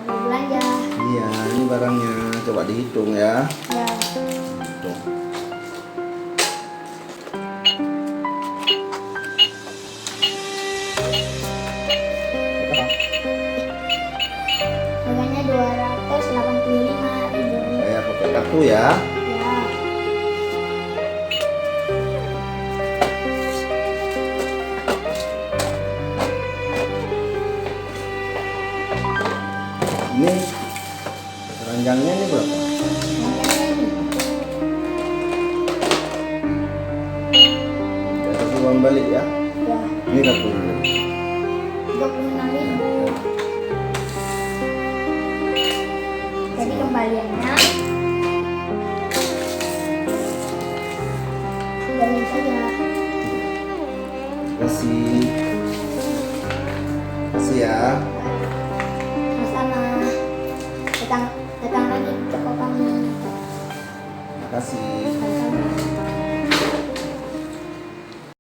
mau belanja. Iya, ini barangnya. Coba dihitung ya. Ya. Hitung. Harganya 285.000. Saya pakai kartu ya. Ya. Ini keranjangnya ini berapa? Harganya ini. Kasih uang balik ya. Ya. Ini kartunya. 36.000. Jadi kembaliannya bayar saja. Kasih. Kasih ya. Sama-sama. Datang lagi ke toko kami. Makasih. Sama-sama.